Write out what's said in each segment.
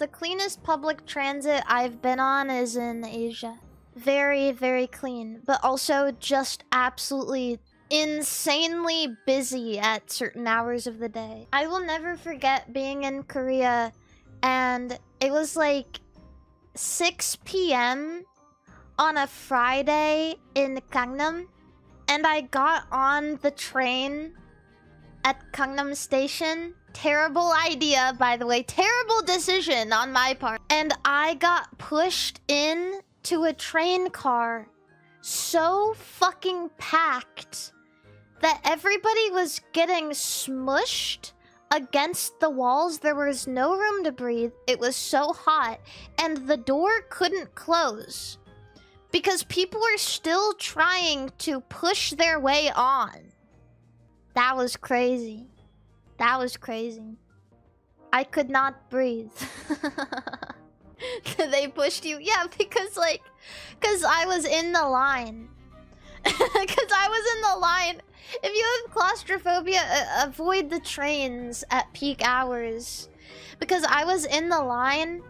the cleanest public transit I've been on is in Asia. Very, very clean, but also just absolutely insanely busy at certain hours of the day. I will never forget being in Korea, and it was like 6 p.m. on a Friday in Gangnam, and I got on the train at Gangnam station. Terrible idea, by the way. Terrible decision on my part. And I got pushed in to a train car so fucking packed that everybody was getting smushed against the walls. There was no room to breathe. It was so hot, and the door couldn't close because people were still trying to push their way on. That was crazy. That was crazy. I could not breathe. They pushed you? Yeah, because I was in the line. Because I was in the line. If you have claustrophobia, avoid the trains at peak hours. Because I was in the line,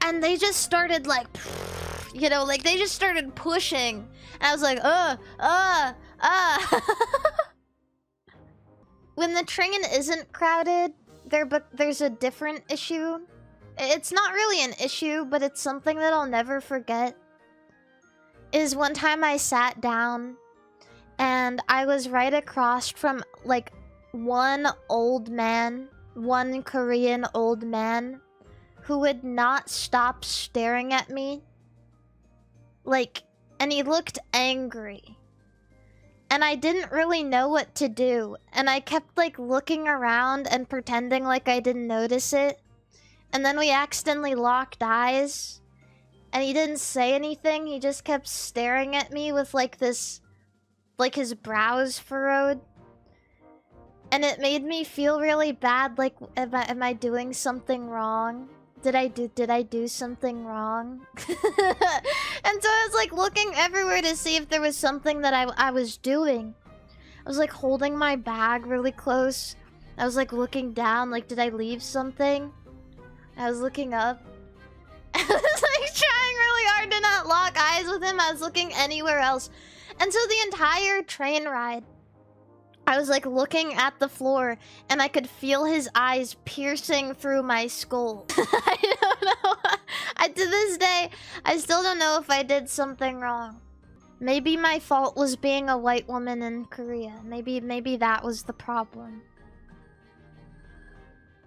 and they just started like, you know, like they just started pushing. And I was like, When the train isn't crowded, there's a different issue. It's not really an issue, but it's something that I'll never forget. Is one time I sat down, and I was right across from, like, one old man, one Korean old man, who would not stop staring at me. Like, and he looked angry. And I didn't really know what to do. And I kept, like, looking around and pretending like I didn't notice it. And then we accidentally locked eyes. And he didn't say anything. He just kept staring at me with, like, this... like, his brows furrowed. And it made me feel really bad. Like, am I doing something wrong? Did I do something wrong? And so I was like looking everywhere to see if there was something that I was doing. I was like holding my bag really close. I was like looking down, like, did I leave something? I was looking up. I was like trying really hard to not lock eyes with him. I was looking anywhere else. And so the entire train ride, I was like looking at the floor, and I could feel his eyes piercing through my skull. I don't know. To this day, I still don't know if I did something wrong. Maybe my fault was being a white woman in Korea. Maybe that was the problem.